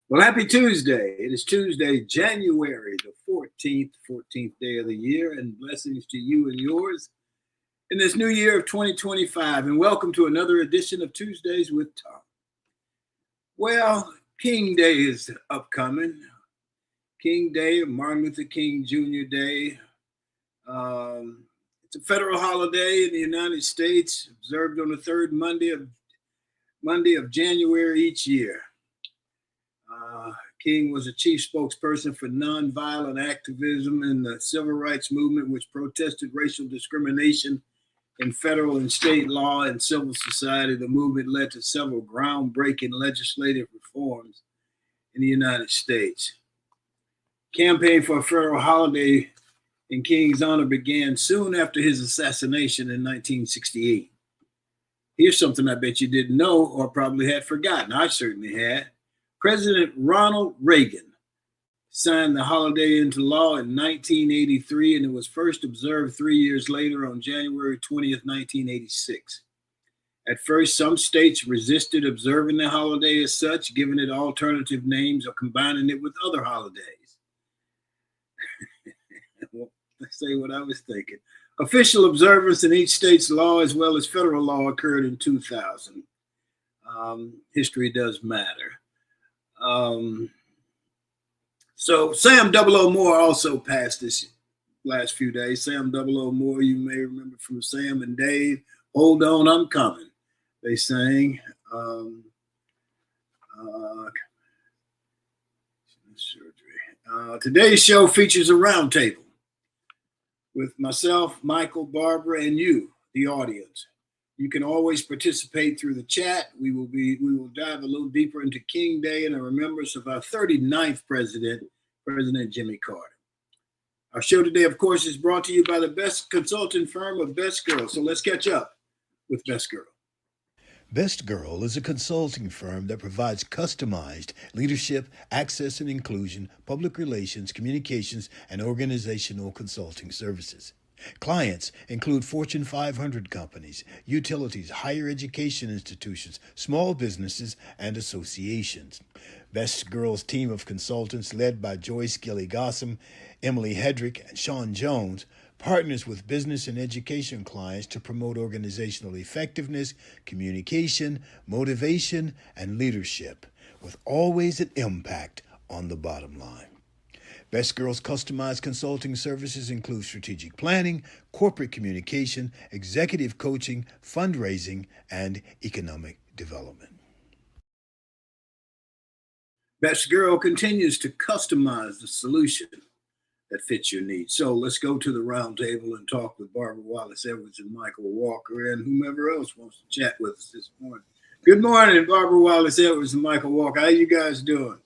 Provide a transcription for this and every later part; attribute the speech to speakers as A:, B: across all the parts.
A: Well, happy Tuesday. It is Tuesday, January the 14th day of the year, and blessings to you and yours in this new year of 2025. And welcome to another edition of Tuesdays with Tom. Well, King Day is upcoming. King Day, Martin Luther King Jr. Day. It's a federal holiday in the United States, observed on the third Monday of January each year. King was a chief spokesperson for nonviolent activism in the civil rights movement, which protested racial discrimination in federal and state law and civil society. The movement led to several groundbreaking legislative reforms in the United States. Campaign for a federal holiday in King's honor began soon after his assassination in 1968. Here's something I bet you didn't know or probably had forgotten. I certainly had. President Ronald Reagan signed the holiday into law in 1983, and it was first observed 3 years later on January 20th, 1986. At first, some states resisted observing the holiday as such, giving it alternative names or combining it with other holidays. Well, let's say what I was thinking. Official observance in each state's law as well as federal law occurred in 2000. History does matter. So Sam 00 Moore also passed this last few days. Sam 00 Moore, you may remember from Sam and Dave. Hold on, I'm coming. They sang. Today's show features a roundtable with myself, Mychal, Barbara, and you, the audience. You can always participate through the chat. We will dive a little deeper into King Day and a remembrance of our 39th president, President Jimmy Carter. Our show today, of course, is brought to you by the best consulting firm of Best Girl. So let's catch up with Best Girl.
B: Best Girl is a consulting firm that provides customized leadership, access and inclusion, public relations, communications, and organizational consulting services. Clients include Fortune 500 companies, utilities, higher education institutions, small businesses, and associations. Best Girl's team of consultants, led by Joyce Gilly Gossom, Emily Hedrick, and Sean Jones, partners with business and education clients to promote organizational effectiveness, communication, motivation, and leadership, with always an impact on the bottom line. Best Girl's customized consulting services include strategic planning, corporate communication, executive coaching, fundraising, and economic development.
A: Best Girl continues to customize the solution that fits your needs. So let's go to the round table and talk with Barbara Wallace Edwards and Mychal Walker and whomever else wants to chat with us this morning. Good morning, Barbara Wallace Edwards and Mychal Walker. How you guys doing?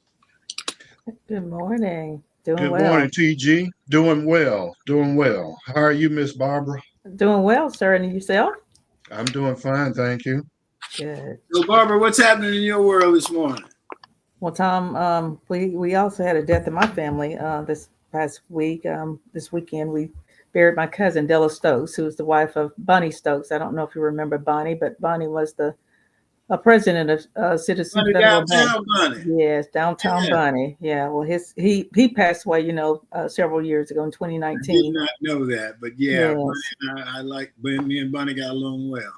C: Good morning.
D: Good morning, TG. Doing well. How are you, Miss Barbara?
C: Doing well, sir. And yourself?
D: I'm doing fine, thank you.
C: Good.
A: So, Barbara, what's happening in your world this morning?
C: Well, Tom, we also had a death in my family this past week. This weekend, we buried my cousin, Della Stokes, who was the wife of Bunny Stokes. I don't know if you remember Bunny, but Bunny was the president of Citizens Federal Bank.
A: Bunny.
C: Yes, downtown Bunny. Yeah. Well, he passed away, several years ago in 2019.
A: I did not know that, but yeah, yes. I like me and Bunny got along well.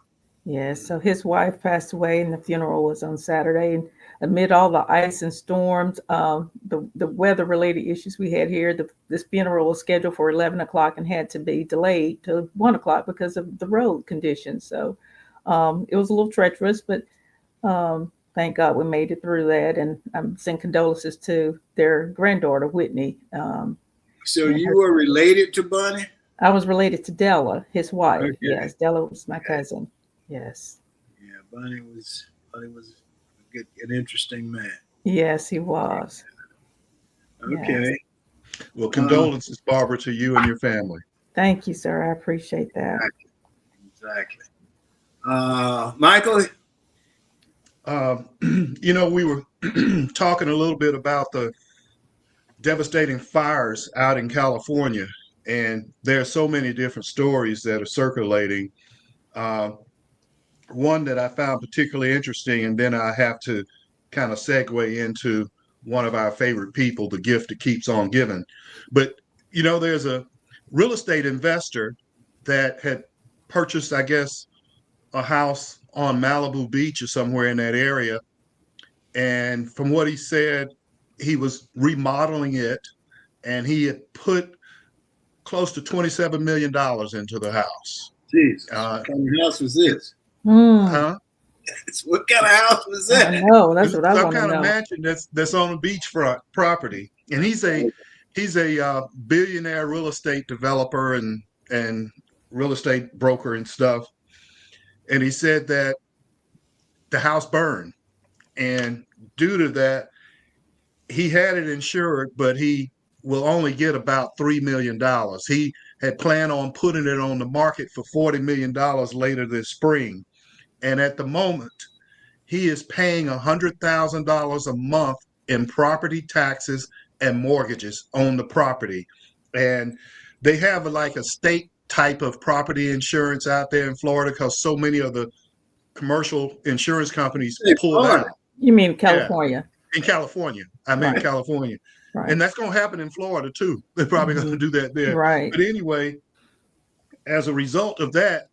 C: Yes. So his wife passed away, and the funeral was on Saturday. And amid all the ice and storms, the weather-related issues we had here, this funeral was scheduled for 11 o'clock and had to be delayed to 1 o'clock because of the road conditions. So it was a little treacherous, but thank God we made it through that. And I'm sending condolences to their granddaughter, Whitney.
A: So you were related to Bunny?
C: I was related to Della, his wife.
A: Okay.
C: Yes, Della was my cousin. Yes.
A: Yeah, Bunny was an interesting man.
C: Yes, he was.
A: Okay.
C: Yes.
D: Well, condolences, Barbara, to you and your family.
C: Thank you, sir. I appreciate that.
A: Exactly. Mychal?
D: We were talking a little bit about the devastating fires out in California, and there are so many different stories that are circulating. One that I found particularly interesting, and then I have to kind of segue into one of our favorite people, the gift that keeps on giving. But, there's a real estate investor that had purchased, I guess, a house on Malibu Beach or somewhere in that area. And from what he said, he was remodeling it, and he had put close to $27 million into the house.
A: Jesus, what kind of house was this?
D: Huh?
A: What kind of house was
C: I
A: that?
C: know. That's what I
D: Some
C: want to
D: kind of
C: know.
D: mansion that's on a beachfront property. And he's a billionaire real estate developer and real estate broker and stuff. And he said that the house burned, and due to that, he had it insured, but he will only get about $3 million. He had planned on putting it on the market for $40 million later this spring. And at the moment, he is paying $100,000 a month in property taxes and mortgages on the property. And they have like a state type of property insurance out there in Florida, because so many of the commercial insurance companies pulled out.
C: You mean California?
D: In California. I mean,
C: Right.
D: California.
C: Right.
D: And that's going to happen in Florida too. They're probably going to do that there.
C: Right.
D: But anyway, as a result of that,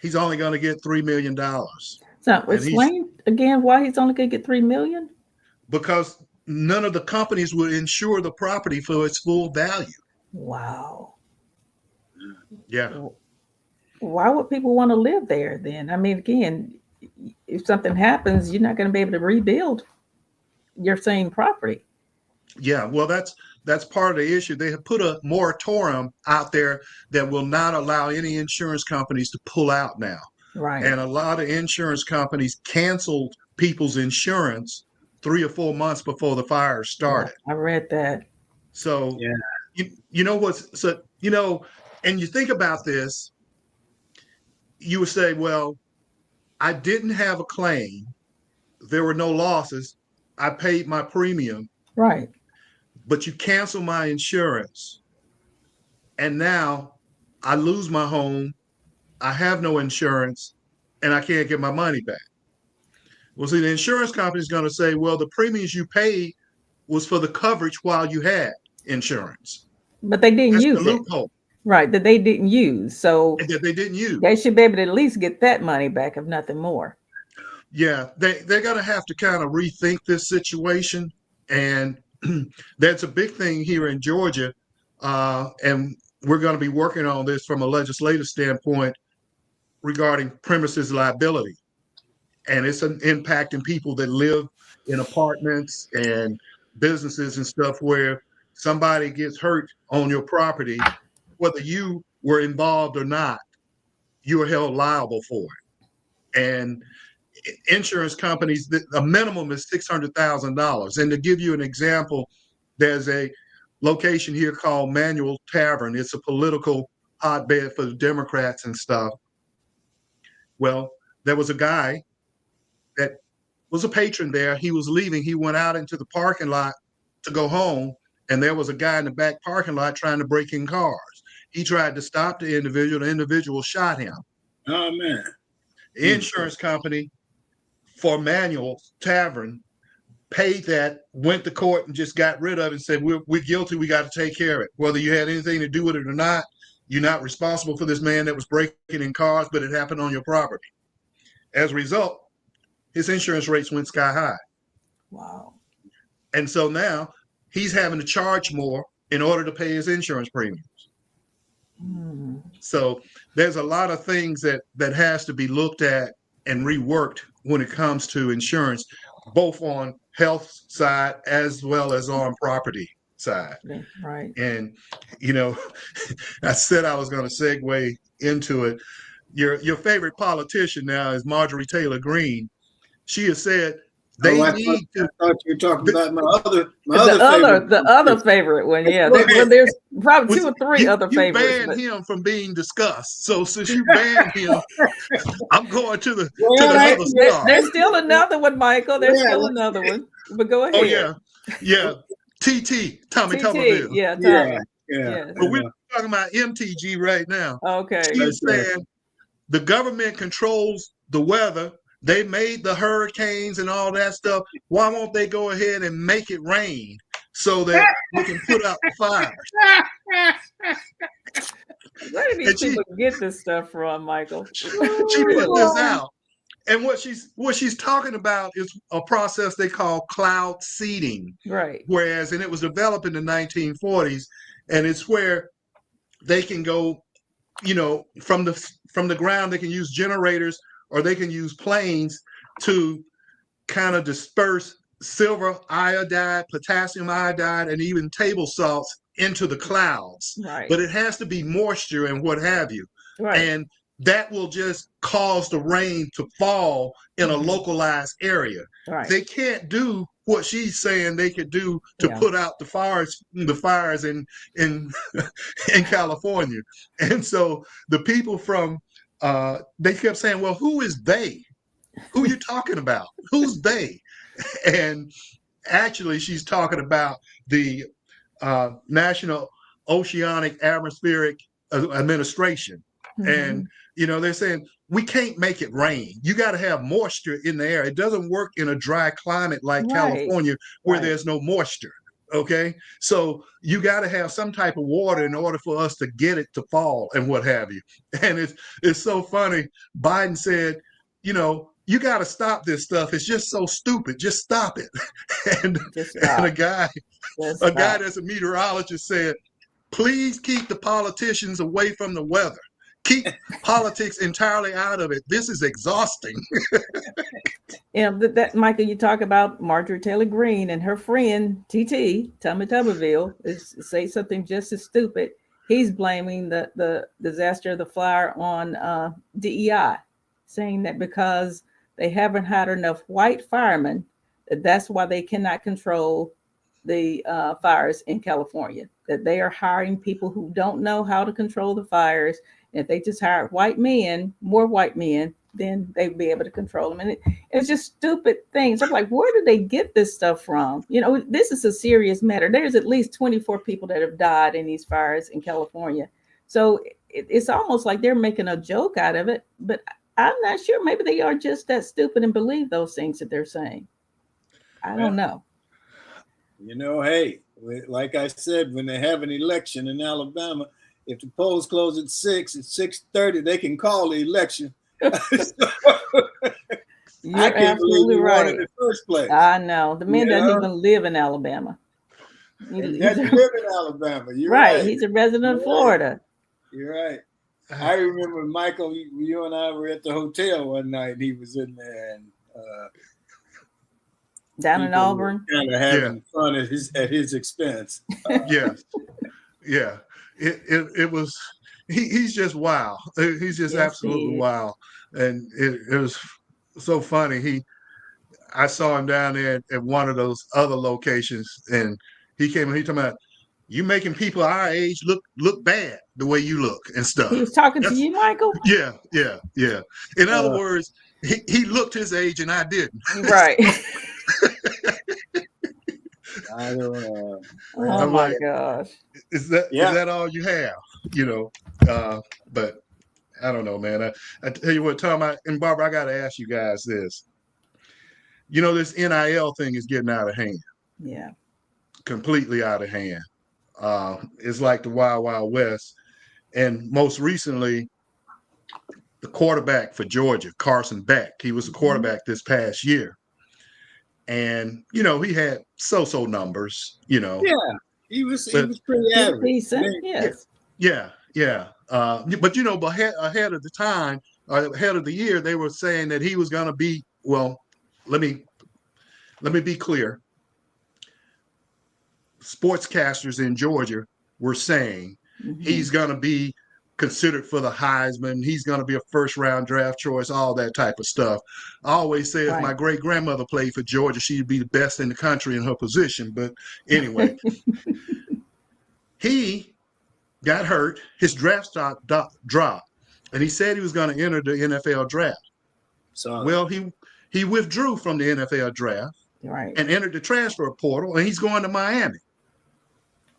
D: he's only going to get $3 million.
C: So explain again why he's only going to get $3 million?
D: Because none of the companies would insure the property for its full value.
C: Wow.
D: Yeah.
C: Why would people want to live there then? I mean, again, if something happens, you're not going to be able to rebuild your same property.
D: Yeah, well, that's part of the issue. They have put a moratorium out there that will not allow any insurance companies to pull out now.
C: Right.
D: And a lot of insurance companies canceled people's insurance 3 or 4 months before the fire started.
C: I read that.
D: So, and you think about this, you would say, well, I didn't have a claim. There were no losses. I paid my premium.
C: Right.
D: But you cancel my insurance, and now I lose my home. I have no insurance, and I can't get my money back. Well, see, the insurance company is going to say, well, the premiums you paid was for the coverage while you had insurance.
C: But they didn't use
D: the loophole.
C: Right, that they didn't use. So
D: that they didn't use.
C: They should be able to at least get that money back, if nothing more.
D: Yeah, they're going to have to kind of rethink this situation. And that's a big thing here in Georgia. And we're going to be working on this from a legislative standpoint regarding premises liability. And it's impacting people that live in apartments and businesses and stuff, where somebody gets hurt on your property, whether you were involved or not, you are held liable for it. And insurance companies, a minimum is $600,000. And to give you an example, there's a location here called Manual Tavern. It's a political hotbed for the Democrats and stuff. Well, there was a guy that was a patron there. He was leaving. He went out into the parking lot to go home, and there was a guy in the back parking lot trying to break in cars. He tried to stop the individual. The individual shot him.
A: Oh, man.
D: The insurance company for Manual Tavern paid that, went to court and just got rid of it and said, we're guilty. We got to take care of it. Whether you had anything to do with it or not, you're not responsible for this man that was breaking in cars, but it happened on your property. As a result, his insurance rates went sky high.
C: Wow.
D: And so now he's having to charge more in order to pay his insurance premiums. So there's a lot of things that has to be looked at and reworked when it comes to insurance, both on health side as well as on property side.
C: Yeah, right.
D: And, I said I was going to segue into it. Your favorite politician now is Marjorie Taylor Greene. She has said I thought you
A: were talking about the
C: other favorite one. Yeah, there's probably 2 or 3 other favorites.
D: You banned him from being discussed. So since you banned him, I'm going to the other star.
C: There's still another one, Michael. There's still another one. But go ahead.
D: Oh yeah. TT, Tommy Tuberville.
C: Yeah, Tommy.
A: Yeah.
D: But we're talking about MTG right now.
C: Okay.
D: She's saying the government controls the weather, they made the hurricanes and all that stuff. Why won't they go ahead and make it rain so that we can put out the fires?
C: Where do these people get this stuff from, Mychal?
D: She put this out. And what she's talking about is a process they call cloud seeding.
C: Right.
D: Whereas, and it was developed in the 1940s, and it's where they can go, from the ground, they can use generators or they can use planes to kind of disperse silver iodide, potassium iodide, and even table salts into the clouds.
C: Right.
D: But it has to be moisture and what have you.
C: Right.
D: And that will just cause the rain to fall in a localized area.
C: Right.
D: They can't do what she's saying they could do to put out the fires in in California. And so the people from they kept saying, well, who is they? Who are you talking about? Who's they? And actually, she's talking about the National Oceanic Atmospheric Administration. And they're saying we can't make it rain. You got to have moisture in the air. It doesn't work in a dry climate like California where there's no moisture. Okay, so you got to have some type of water in order for us to get it to fall and what have you. And it's so funny. Biden said, you got to stop this stuff. It's just so stupid. Just stop it. And a guy that's a meteorologist said, please keep the politicians away from the weather. Keep politics entirely out of it. This is exhausting.
C: That Mychal, you talk about Marjorie Taylor Greene and her friend TT, Tommy Tuberville, say something just as stupid. He's blaming the disaster of the fire on DEI, saying that because they haven't had enough white firemen, that's why they cannot control the fires in California, that they are hiring people who don't know how to control the fires. If they just hired more white men, then they'd be able to control them. And it's just stupid things. I'm like, where do they get this stuff from? This is a serious matter. There's at least 24 people that have died in these fires in California. So it's almost like they're making a joke out of it. But I'm not sure. Maybe they are just that stupid and believe those things that they're saying. I don't know.
A: Hey, like I said, when they have an election in Alabama, if the polls close at 6, at 6:30, they can call the election.
C: You're
A: I can't believe
C: absolutely
A: we won
C: right.
A: in the first place.
C: I know. The man doesn't even live in Alabama.
A: He doesn't live in Alabama. You're
C: right. He's a resident of Florida.
A: You're right. I remember, Mychal, you and I were at the hotel one night, and he was in there, and
C: down in Auburn,
A: kind of having fun at his expense.
D: Yeah. It was. He's just wild. He's just absolutely wild, and it was so funny. I saw him down there at one of those other locations, and he came and he talking about, you making people our age look bad the way you look and stuff.
C: He was talking to you, Mychal?
D: Yeah. In other words, he looked his age and I didn't.
C: Right.
A: I don't know.
C: Oh my gosh.
D: Is that all you have? But I don't know, man. I tell you what, Tom, and Barbara, I got to ask you guys this. This NIL thing is getting out of hand.
C: Yeah.
D: Completely out of hand. It's like the Wild Wild West. And most recently, the quarterback for Georgia, Carson Beck, he was the quarterback this past year. And, he had so-so numbers,
A: Yeah, he was pretty average.
C: Decent, yes.
D: Yeah. But, ahead of the time, ahead of the year, they were saying that he was going to be, well, let me be clear. Sportscasters in Georgia were saying he's going to be considered for the Heisman. He's going to be a first-round draft choice, all that type of stuff. I always say if my great-grandmother played for Georgia, she'd be the best in the country in her position. But anyway, he got hurt. His draft stock dropped, and he said he was going to enter the NFL draft. Well, he withdrew from the NFL draft and entered the transfer portal, and he's going to Miami.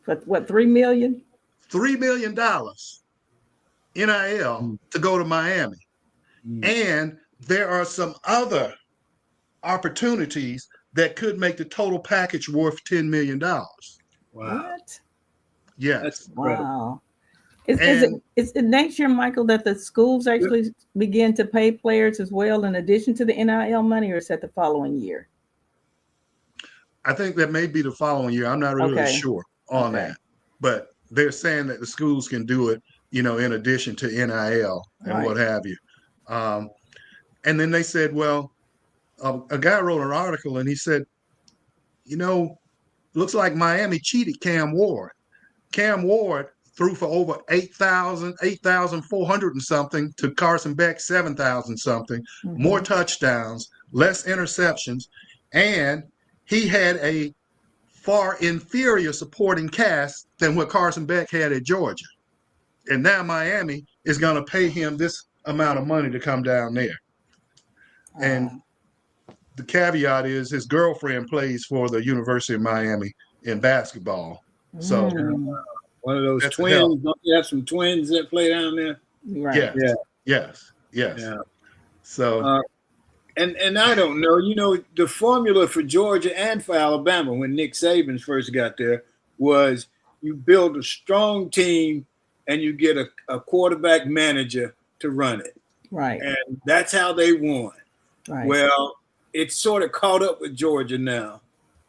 C: For what, $3 million?
D: $3 million NIL to go to Miami. And there are some other opportunities that could make the total package worth $10 million.
A: Wow.
C: What?
D: Yes.
A: That's incredible.
C: Wow.
D: And
C: Is it next year, Michael, that the schools actually begin to pay players as well in addition to the NIL money, or is that the following year?
D: I think that may be the following year. I'm not really
C: Okay.
D: sure on
C: Okay.
D: that. But they're saying that the schools can do it, in addition to NIL and
C: Right.
D: what have you. And then they said, well, a guy wrote an article and he said, looks like Miami cheated Cam Ward. Cam Ward threw for over 8,400 and something to Carson Beck, 7,000 something, more touchdowns, less interceptions, and he had a far inferior supporting cast than what Carson Beck had at Georgia. And now Miami is going to pay him this amount of money to come down there. And the caveat is his girlfriend plays for the University of Miami in basketball. So
A: one of those
D: that's
A: twins. Don't you have some twins that play down there?
C: Right.
D: Yes.
A: Yeah.
D: So
A: and I don't know, the formula for Georgia and for Alabama when Nick Saban first got there was you build a strong team and you get a quarterback manager to run it.
C: Right.
A: And that's how they won.
C: Right.
A: Well, it's sort of caught up with Georgia now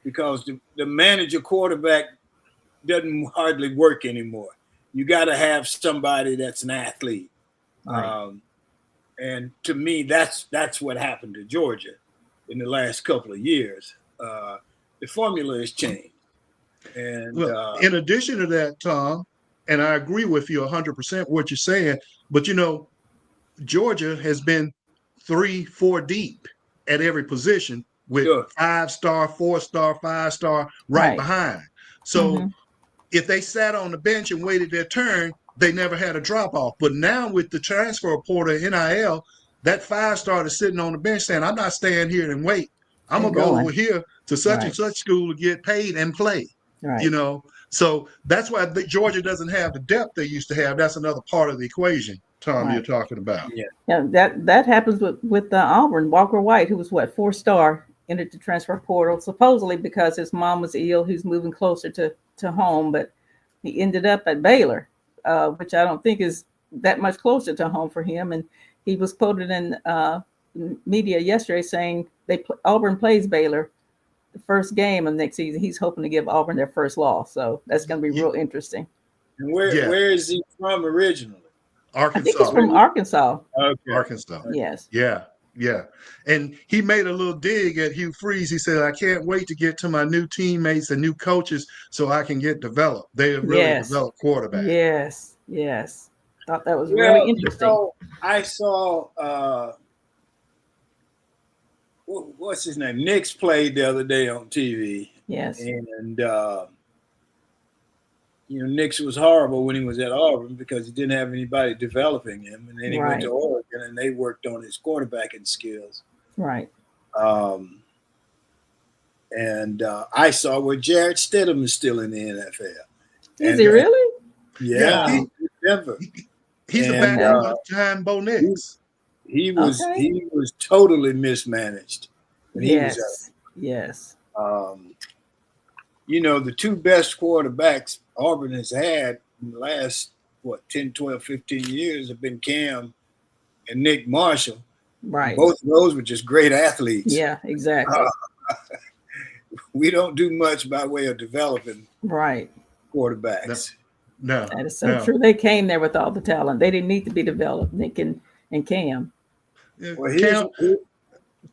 A: because the manager quarterback doesn't hardly work anymore. You got to have somebody that's an athlete.
C: Right.
A: And to me, that's what happened to Georgia in the last couple of years. The formula has changed. And
D: in addition to that, Tom, and I agree with you 100% what you're saying, but Georgia has been 3-4 deep at every position with 5-star, 4-star, 5-star right behind. So if they sat on the bench and waited their turn, they never had a drop off. But now with the transfer portal NIL, that 5-star is sitting on the bench saying, I'm not staying here and wait. I'm going to go over here to such and such school to get paid and play.
C: Right.
D: So that's why Georgia doesn't have the depth they used to have. That's another part of the equation, Tom, you're talking about.
C: Yeah, that happens with Auburn. Walker White, who was 4-star, entered the transfer portal supposedly because his mom was ill. He's moving closer to home, but he ended up at Baylor, which I don't think is that much closer to home for him. And he was quoted in media yesterday saying Auburn plays Baylor the first game of next season. He's hoping to give Auburn their first loss, so that's going to be real interesting.
A: And where is he from originally?
D: Arkansas.
C: I think he's from Arkansas.
A: Okay.
D: Arkansas.
C: Yes.
D: Yeah. And he made a little dig at Hugh Freeze. He said, I can't wait to get to my new teammates and new coaches so I can get developed. They have really developed quarterback.
C: Yes. Thought that was really interesting.
A: I saw what's his name? Nick's played the other day on TV.
C: Yes.
A: And Nick's was horrible when he was at Auburn because he didn't have anybody developing him. And then he went to Oregon and they worked on his quarterbacking skills.
C: Right.
A: And I saw where Jarrett Stidham is still in the NFL.
C: Is he really?
A: Yeah.
D: He's a backup behind Bo Nix.
A: He was totally mismanaged when he was out.
C: Yes.
A: The two best quarterbacks Auburn has had in the last 10, 12, 15 years have been Cam and Nick Marshall.
C: Right.
A: Both of those were just great athletes.
C: Yeah, exactly.
A: We don't do much by way of developing quarterbacks.
D: No.
C: That is so true. They came there with all the talent. They didn't need to be developed, Nick and Cam.
A: Well,
D: Cam,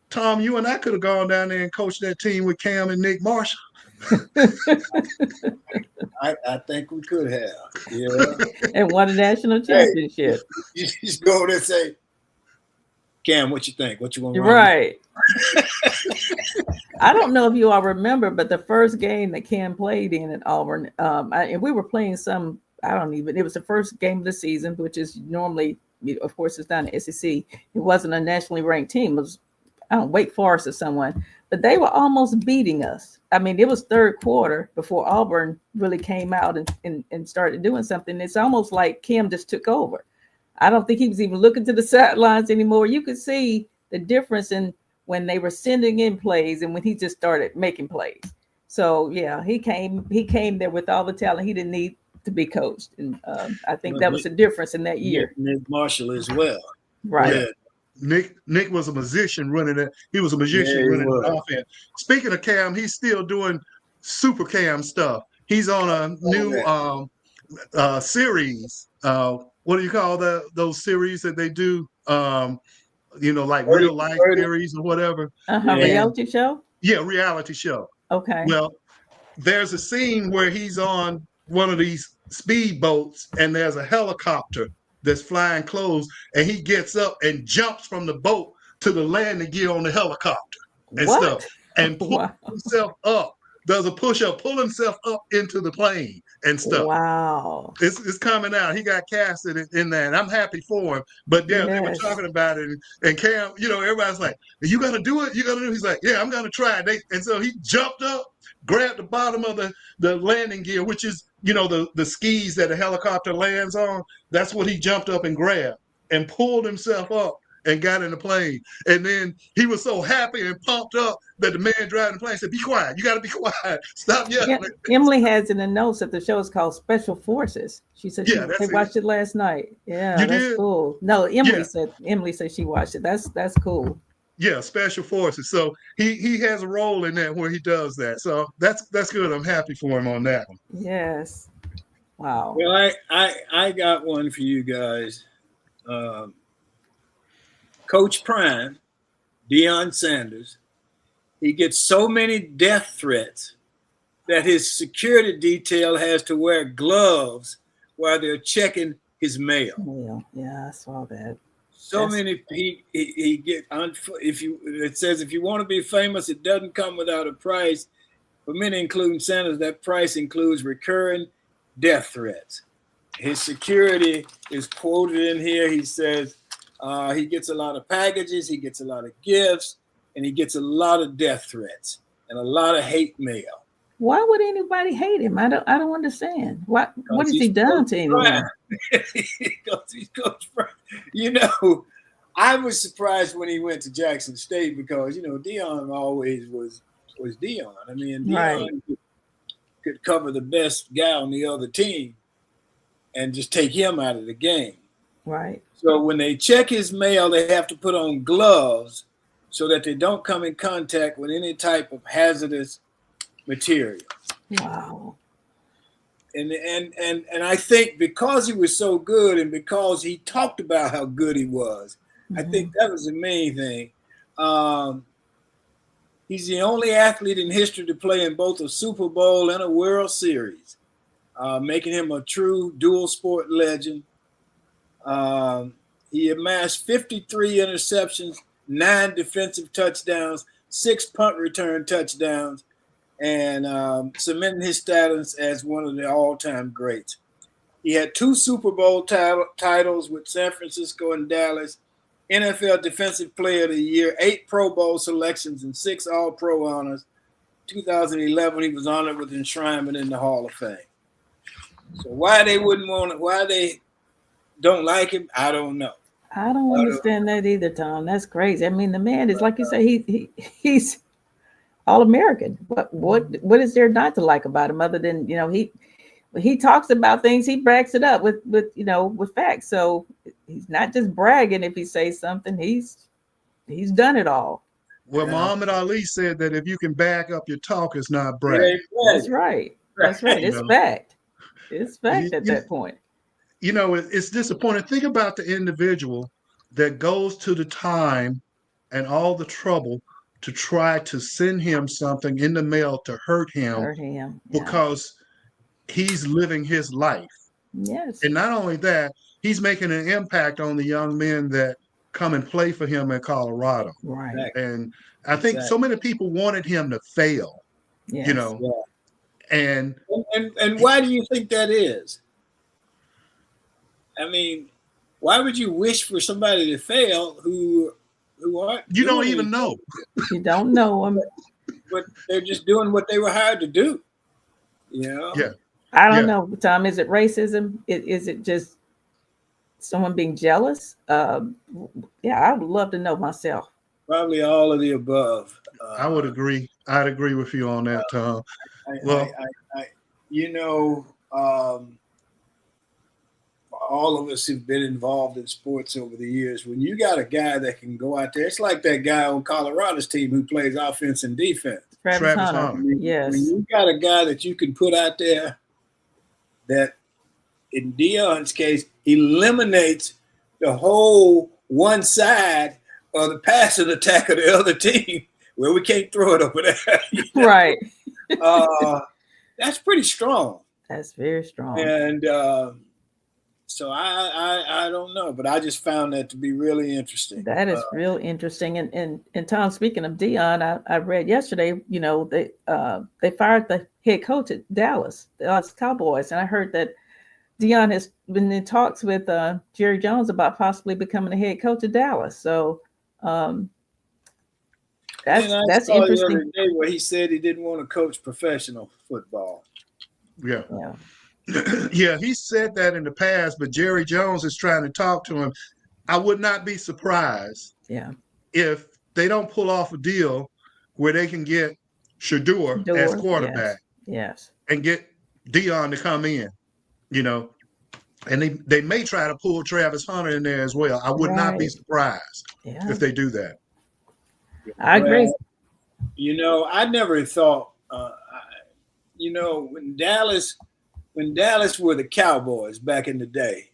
D: Tom, you and I could have gone down there and coached that team with Cam and Nick Marshall.
A: I think we could have. Yeah.
C: And won a national championship.
A: You just go there and say, Cam, what you think? What you want to run?
C: Right. I don't know if you all remember, but the first game that Cam played in at Auburn, and we were playing it was the first game of the season, which is normally, of course, it's not an SEC. It wasn't a nationally ranked team. It was, Wake Forest or someone, but they were almost beating us. I mean, it was third quarter before Auburn really came out and started doing something. It's almost like Cam just took over. I don't think he was even looking to the sidelines anymore. You could see the difference in when they were sending in plays and when he just started making plays. So yeah, he came there with all the talent. He didn't need to be coached, and I think that was the difference in that year.
A: Nick Marshall as well.
C: Right.
A: Yeah.
D: Nick was a musician running it. He was a
A: Yeah,
D: magician
A: he
D: running
A: was.
D: the offense. Speaking of Cam, he's still doing super Cam stuff. He's on a new series. What do you call those series that they do? Like real life series or whatever.
C: Yeah. Reality show?
D: Yeah, reality show.
C: Okay.
D: Well, there's a scene where he's on one of these speedboats and there's a helicopter that's flying close, and he gets up and jumps from the boat to the landing gear on the helicopter and stuff, and pulls himself up, does a push-up, pull himself up into the plane and stuff.
C: Wow.
D: It's coming out. He got casted in that, and I'm happy for him. But yeah, they were talking about it, and Cam, everybody's like, "Are you gonna do it? You gonna do it?" He's like, "Yeah, I'm gonna try it." And so he jumped up, grabbed the bottom of the landing gear, which is the skis that a helicopter lands on. That's what he jumped up and grabbed and pulled himself up and got in the plane. And then he was so happy and pumped up that the man driving the plane said, "Be quiet. You got to be quiet. Stop yelling."
C: Yeah, Emily has in the notes that the show is called Special Forces. She said they watched it last night. Yeah, that's cool. No, Emily said she watched it. That's cool.
D: Yeah, Special Forces. So he has a role in that where he does that. So that's good. I'm happy for him on that one.
C: Yes. Wow.
A: Well, I got one for you guys. Coach Prime, Deion Sanders, he gets so many death threats that his security detail has to wear gloves while they're checking his mail.
C: Yeah, I saw that.
A: Many he get it says if you want to be famous, it doesn't come without a price. For many, including Sanders, that price includes recurring death threats. His security is quoted in here. He says he gets a lot of packages, he gets a lot of gifts, and he gets a lot of death threats and a lot of hate mail.
C: Why would anybody hate him? I don't understand. What has he done to anyone?
A: He's Coach Prime. I was surprised when he went to Jackson State because Deion always was Deion. I mean, Deion could cover the best guy on the other team and just take him out of the game.
C: Right.
A: So when they check his mail, they have to put on gloves so that they don't come in contact with any type of hazardous material.
C: Wow.
A: And I think because he was so good and because he talked about how good he was, I think that was the main thing. He's the only athlete in history to play in both a Super Bowl and a World Series, making him a true dual sport legend. He amassed 53 interceptions, 9 defensive touchdowns, 6 punt return touchdowns, and cementing his status as one of the all-time greats. He had 2 Super Bowl titles with San Francisco and Dallas, NFL Defensive Player of the Year, 8 Pro Bowl selections, and 6 All-Pro honors. 2011, he was honored with enshrinement in the Hall of Fame. So why they don't like him, I don't know.
C: I don't understand that either, Tom. That's crazy. I mean, the man is, like you say, he's All-American. What is there not to like about him other than, he talks about things, he brags it up with facts. So he's not just bragging if he says something, he's done it all.
D: Well, Muhammad Ali said that if you can back up your talk, it's not brag.
C: That's right. That's right. It's fact. It's fact at that point.
D: It's disappointing. Think about the individual that goes to the time and all the trouble to try to send him something in the mail to hurt him. Because he's living his life.
C: Yes.
D: And not only that, he's making an impact on the young men that come and play for him in Colorado.
C: Right.
D: And I think so many people wanted him to fail.
C: Yes.
D: And
A: why do you think that is? I mean, why would you wish for somebody to fail who aren't?
D: You don't even know.
C: You don't know them.
A: But they're just doing what they were hired to do.
D: Yeah.
C: I don't know, Tom. Is it racism? Is it just someone being jealous? I would love to know myself.
A: Probably all of the above.
D: I would agree. I'd agree with you on that, Tom. Well,
A: You know, all of us who've been involved in sports over the years, when you got a guy that can go out there, it's like that guy on Colorado's team who plays offense and defense.
D: Travis Hunter.
C: Yes.
A: When you got a guy that you can put out there that, in Deion's case, eliminates the whole one side of the passing attack of the other team, where we can't throw it over there.
C: Right.
A: That's pretty strong.
C: That's very strong.
A: And so I don't know, but I just found that to be really interesting.
C: That is real interesting. And Tom, speaking of Deion, I read yesterday, you know, they fired the head coach at Dallas Cowboys, and I heard that Deion has been in talks with Jerry Jones about possibly becoming the head coach of Dallas. So that's
A: saw
C: interesting.
A: The other day where he said he didn't want to coach professional football.
D: Yeah. Yeah, he said that in the past, but Jerry Jones is trying to talk to him. I would not be surprised if they don't pull off a deal where they can get Shador as quarterback.
C: Yes.
D: And get Deion to come in, you know. And they may try to pull Travis Hunter in there as well. I would not be surprised if they do that.
C: I agree.
A: You know, I never thought, you know, when Dallas were the Cowboys back in the day,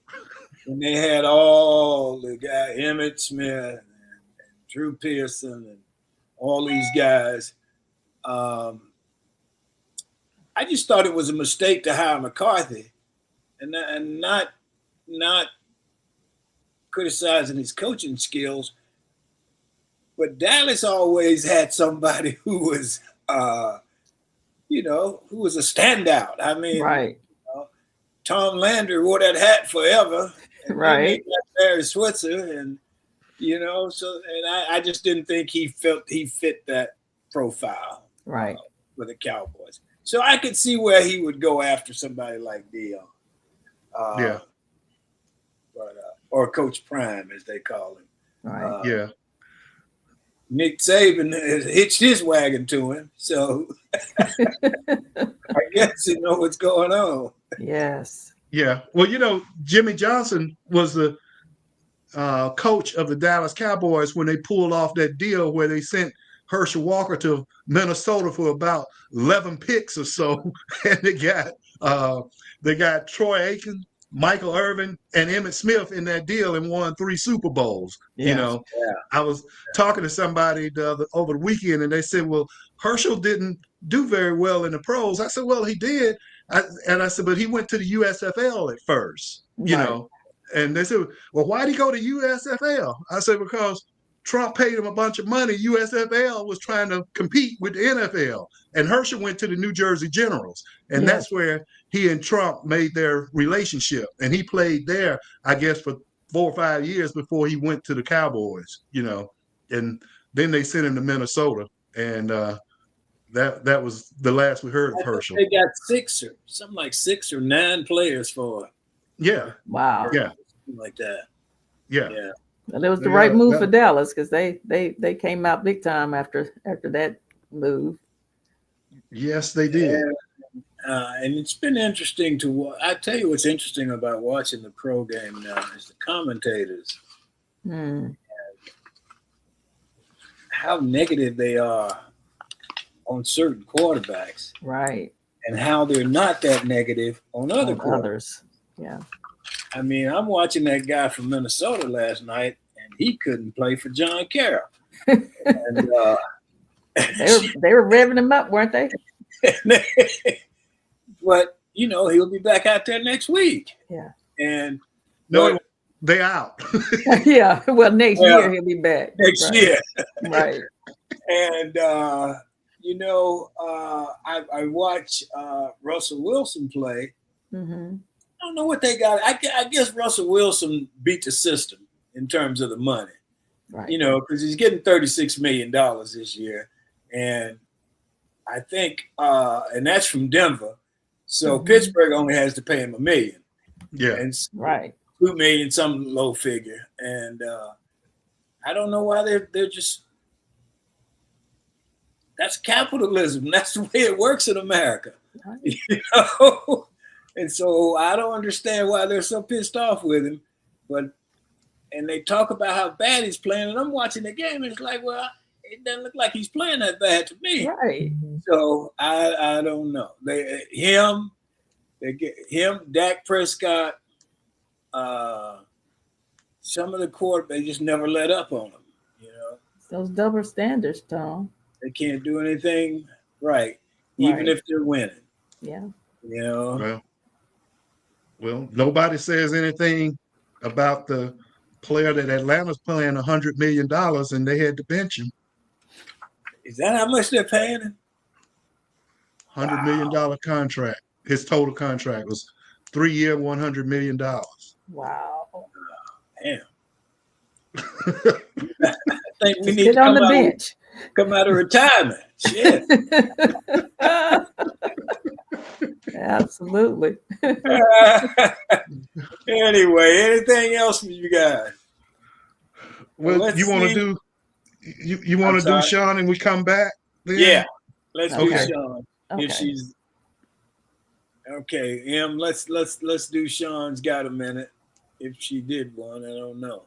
A: when they had all the guys, Emmitt Smith and Drew Pearson and all these guys, I just thought it was a mistake to hire McCarthy and not criticizing his coaching skills. But Dallas always had somebody who was, you know, who was a standout. I mean,
C: right.
A: Tom Landry wore that hat forever.
C: Right.
A: Barry Switzer, and you know, so I just didn't think he fit that profile.
C: Right.
A: For the Cowboys. So I could see where he would go after somebody like Deion. Or Coach Prime, as they call him.
C: Right.
A: Nick Saban has hitched his wagon to him, so I guess you know what's going on.
C: Yes.
D: Yeah. Well, you know, Jimmy Johnson was the coach of the Dallas Cowboys when they pulled off that deal where they sent Herschel Walker to Minnesota for about 11 picks or so, and they got Troy Aikman, Michael Irvin, and Emmitt Smith in that deal and won 3 Super Bowls.
C: Yes.
D: You know, I was talking to somebody over the weekend, and they said, "Well, Herschel didn't do very well in the pros." I said, "Well, he did," I said, "But he went to the USFL at first, you know." And they said, "Well, why did he go to USFL?" I said, "Because Trump paid him a bunch of money. USFL was trying to compete with the NFL. And Herschel went to the New Jersey Generals. And that's where he and Trump made their relationship. And he played there, I guess, for 4 or 5 years before he went to the Cowboys, you know. And then they sent him to Minnesota. And that was the last we heard of Herschel.
A: They got 6 or 9 players for.
D: Yeah.
C: Wow.
D: Yeah.
A: Something like that.
D: Yeah.
C: Well, it was the right move for Dallas because they came out big time after that move.
D: Yes, they did.
A: And it's been interesting to watch. I tell you what's interesting about watching the pro game now is the commentators. How negative they are on certain quarterbacks.
C: Right.
A: And how they're not that negative on other quarterbacks.
C: Yeah.
A: I mean, I'm watching that guy from Minnesota last night, and he couldn't play for John Carroll. And,
C: they were revving him up, weren't they?
A: But you know, he'll be back out there next week.
C: Yeah.
A: And
D: they out.
C: Yeah. Well, next year he'll be back.
A: Next year.
C: Right.
A: And you know, I watch Russell Wilson play.
C: Mm-hmm.
A: I don't know what they got. I guess Russell Wilson beat the system in terms of the money,
C: right?
A: You know, because he's getting $36 million this year, and I think, and that's from Denver. So Pittsburgh only has to pay him $1 million.
D: Yeah,
A: and
C: right.
A: $2 million, some low figure, and I don't know why they're just That's capitalism. That's the way it works in America.
C: Right.
A: You know? And so I don't understand why they're so pissed off with him. And they talk about how bad he's playing, and I'm watching the game, and it's like, well, it doesn't look like he's playing that bad to me.
C: Right.
A: So I don't know. Dak Prescott, some of the court, they just never let up on him. You know,
C: Those double standards, Tom.
A: they can't do anything right, even if they're winning.
C: Yeah.
A: You know.
D: Well, nobody says anything about the player that Atlanta's playing $100 million and they had to bench him.
A: Is that how much they're paying him?
D: $100 million contract. His total contract was 3-year, $100 million.
C: Wow.
A: Damn. I think we need
C: Sit
A: to
C: on the bench.
A: come out of retirement. Shit.
C: Absolutely.
A: Anyway, anything else for you guys?
D: Well, you want to do you want to do Sean and we come back then?
A: Yeah, let's do
C: Okay.
A: Sean.
C: Okay.
A: If she's okay, let's do Sean's got a minute. If she did one, I don't know.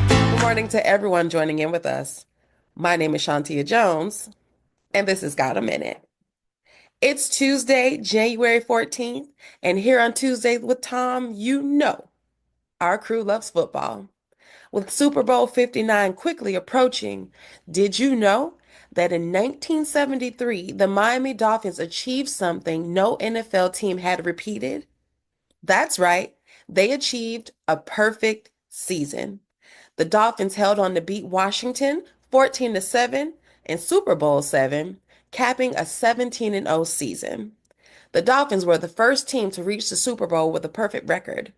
E: Good morning to everyone joining in with us. My name is Shantia Jones, and this is Got a Minute. It's Tuesday, January 14th, and here on Tuesday with Tom, you know our crew loves football. With Super Bowl 59 quickly approaching, did you know that in 1973, the Miami Dolphins achieved something no NFL team had repeated? That's right, they achieved a perfect season. The Dolphins held on to beat Washington 14-7 in Super Bowl 7, capping a 17-0 season. The Dolphins were the first team to reach the Super Bowl with a perfect record.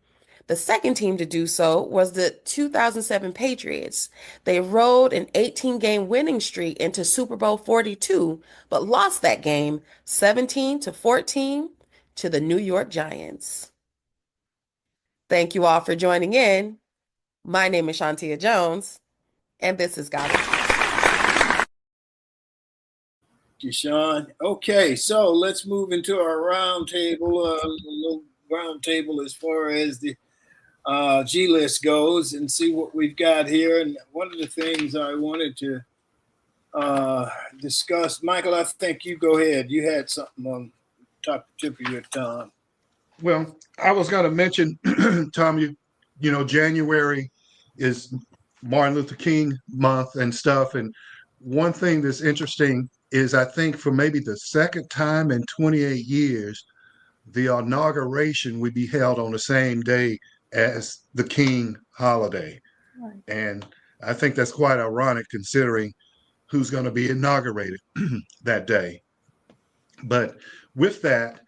E: The second team to do so was the 2007 Patriots. They rode an 18-game winning streak into Super Bowl 42, but lost that game 17-14 to the New York Giants. Thank you all for joining in. My name is Shantia Jones, and this is Got It.
A: Sean. Okay, so let's move into our round table, a little round table as far as the G list goes, and see what we've got here. And one of the things I wanted to discuss, Mychal, I think you go ahead. You had something on top tip of your tongue.
D: Well, I was going to mention, Tom, you know, January is Martin Luther King month and stuff. And one thing that's interesting is I think for maybe the second time in 28 years, the inauguration would be held on the same day as the King holiday.
C: Right.
D: And I think that's quite ironic considering who's going to be inaugurated that day. But with that,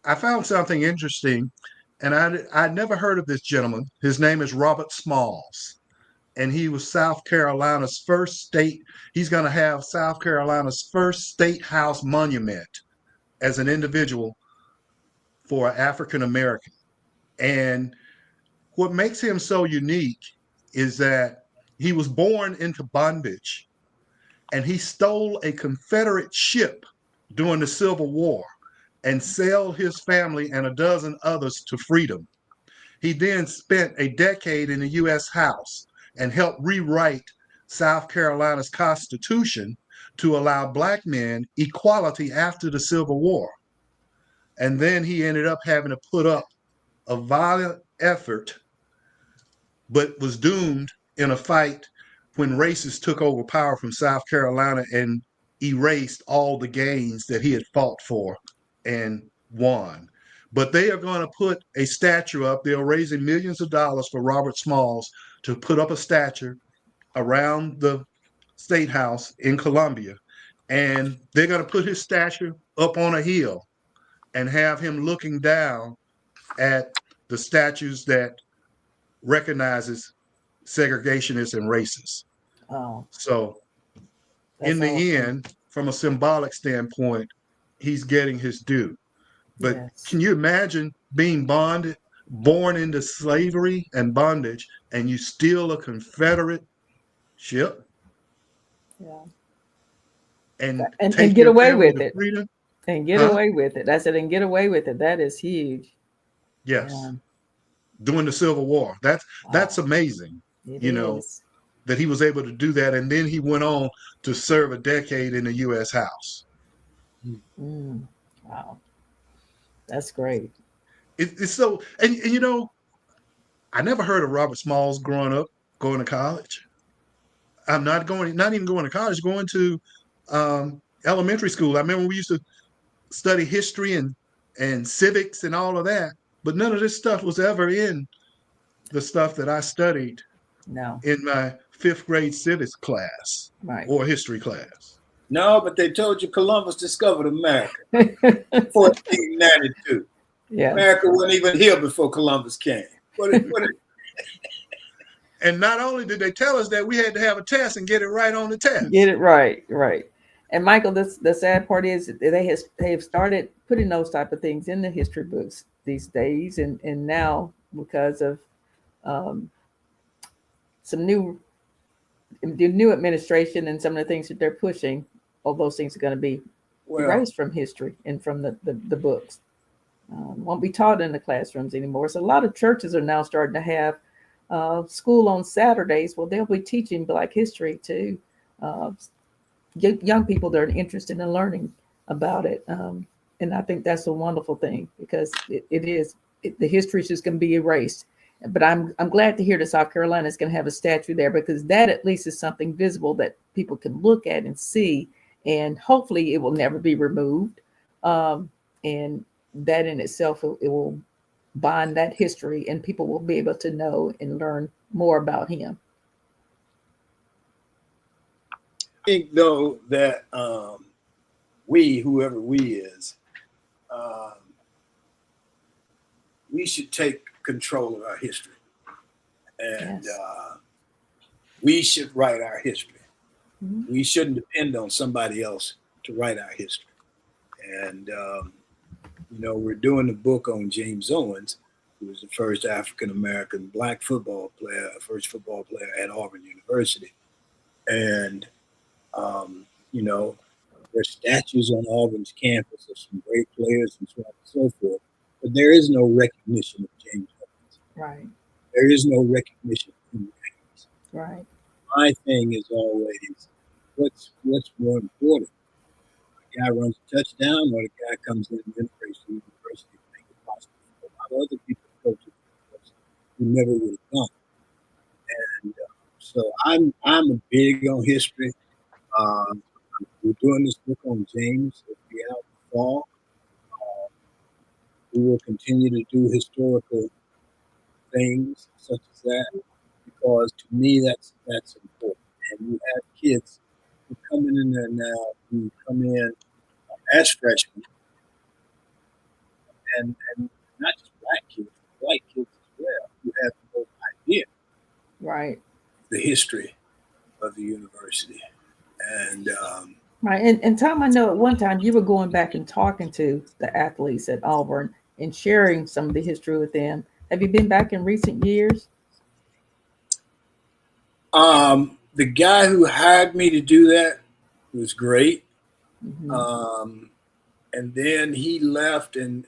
D: I found something interesting, and I'd never heard of this gentleman. His name is Robert Smalls, and he was South Carolina's first state. He's going to have South Carolina's first state house monument as an individual for African American. And what makes him so unique is that he was born into bondage, and he stole a Confederate ship during the Civil War and sailed his family and a dozen others to freedom. He then spent a decade in the U.S. House and helped rewrite South Carolina's Constitution to allow Black men equality after the Civil War. And then he ended up having to put up a violent effort, but was doomed in a fight when racists took over power from South Carolina and erased all the gains that he had fought for and won. But they are going to put a statue up. They're raising millions of dollars for Robert Smalls to put up a statue around the State House in Columbia. And they're going to put his statue up on a hill and have him looking down at the statues that recognizes segregationists and racists.
C: Oh,
D: So
C: that's
D: in the
C: awesome.
D: end, from a symbolic standpoint, he's getting his due. But
C: Yes.
D: can you imagine being born into slavery and bondage, and you steal a Confederate ship?
C: Yeah.
D: and
C: And
D: take
C: get
D: your
C: away
D: family
C: with
D: to
C: it.
D: freedom.
C: And get
D: Huh?
C: away with it. I said, and get away with it. That is huge.
D: Yes.
C: Yeah.
D: During the Civil War. That's
C: Wow.
D: amazing,
C: It
D: you know,
C: is.
D: that he was able to do that. And then he went on to serve a decade in the U.S. House.
C: Mm. Wow. That's great.
D: It's so, and you know, I never heard of Robert Smalls growing up, going to college. I'm not even going to college, going to elementary school. I remember we used to study history and civics and all of that, but none of this stuff was ever in the stuff that I studied
C: No.
D: in my fifth grade civics class
C: Right.
D: or history class.
A: No, but they told you Columbus discovered America, 1492.
C: Yeah.
A: America wasn't even here before Columbus came. What
D: And not only did they tell us that, we had to have a test and get it right on the
C: Get
D: test.
C: it right. Right. And Michael, this the sad part is that they have started putting those type of things in the history books these days, and now because of um, some new the new administration and some of the things that they're pushing, all those things are going to be
A: well,
C: erased from history and from the books. Won't be taught in the classrooms anymore. So a lot of churches are now starting to have school on Saturdays. Well, they'll be teaching Black history to uh, young people that are interested in learning about it. And I think that's a wonderful thing because the history is just going to be erased. But I'm glad to hear that South Carolina is going to have a statue there because that at least is something visible that people can look at and see, and hopefully it will never be removed. And that in itself, it will bind that history, and people will be able to know and learn more about him.
A: I think though that we, whoever we is, um, we should take control of our history, and
C: Yes.
A: we should write our history.
C: Mhm.
A: We shouldn't depend on somebody else to write our history. And we're doing a book on James Owens, who was the first African American Black football player, first football player at Auburn University, and there's statues on Auburn's campus of some great players and so on and so forth. But there is no recognition of James Owens.
C: Right.
A: There is no recognition of him.
C: Right.
A: My thing is always, what's more important? The guy runs a touchdown, or the guy comes in and integrates the university and make it possible for a lot of other people to go to the university who never would have done. And so I'm a big on history. Um, we're doing this book on James. It'll be out in the fall. We will continue to do historical things such as that because to me that's important. And we have kids who coming in there now who come in as freshmen and not just black kids, but white kids as well who have no idea
C: Right.
A: the history of the university. And
C: Right. And Tom, I know at one time you were going back and talking to the athletes at Auburn and sharing some of the history with them. Have you been back in recent years?
A: the guy who hired me to do that was great.
C: Mm-hmm.
A: And then he left and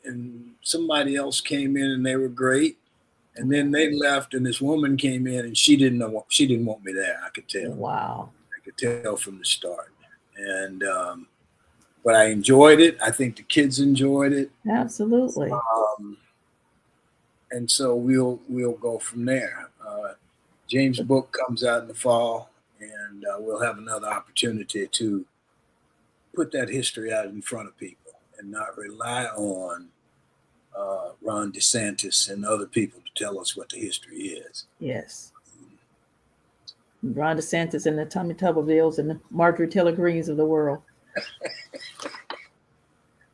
A: somebody else came in and they were great. And then they left and this woman came in and she didn't want me there. I could tell.
C: Wow.
A: I could tell from the start. And but I enjoyed it. I think the kids enjoyed it.
C: Absolutely.
A: And so we'll go from there. James' book comes out in the fall, and we'll have another opportunity to put that history out in front of people and not rely on Ron DeSantis and other people to tell us what the history is.
C: Yes. Ron DeSantis and the Tommy Tubervilles and the Marjorie Taylor Greens of the world.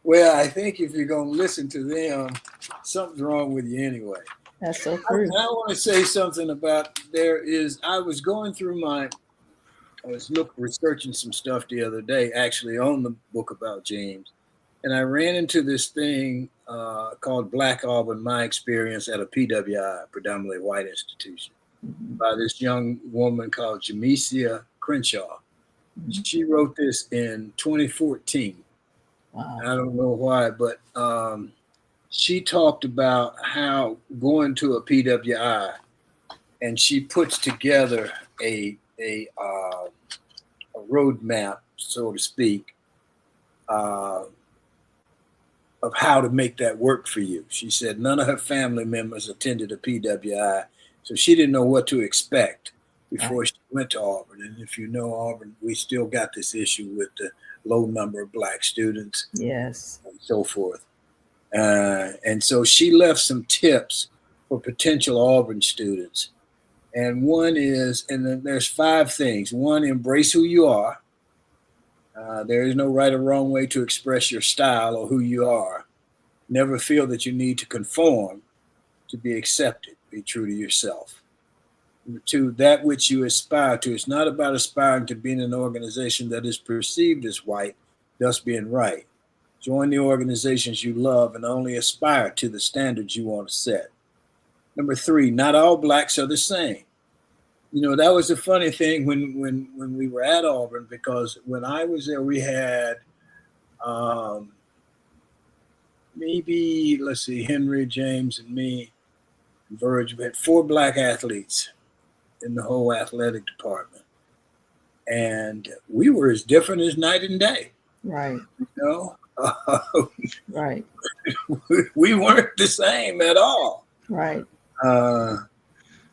A: Well, I think if you're going to listen to them, something's wrong with you anyway.
C: That's so true.
A: I want to say something about I was going through researching some stuff the other day, actually on the book about James. And I ran into this thing called Black Auburn, My Experience at a PWI, predominantly white institution, by this young woman called Jamesia Crenshaw. She wrote this in 2014.
C: Wow.
A: I don't know why, but she talked about how going to a PWI, and she puts together a roadmap, so to speak, of how to make that work for you. She said none of her family members attended a PWI, so she didn't know what to expect before she went to Auburn. And if you know Auburn, we still got this issue with the low number of Black students,
C: Yes,
A: and so forth. And so she left some tips for potential Auburn students. And one is, and then there's 5 things. One, embrace who you are. There is no right or wrong way to express your style or who you are. Never feel that you need to conform to be accepted. Be true to yourself. Number 2, that which you aspire to. It's not about aspiring to be in an organization that is perceived as white, thus being right. Join the organizations you love and only aspire to the standards you want to set. Number 3, not all Blacks are the same. You know, that was the funny thing when we were at Auburn, because when I was there, we had maybe, let's see, Henry, James, and me, and Verge. We had 4 Black athletes in the whole athletic department. And we were as different as night and day.
C: right,
A: You know,
C: right,
A: we weren't the same at all.
C: right.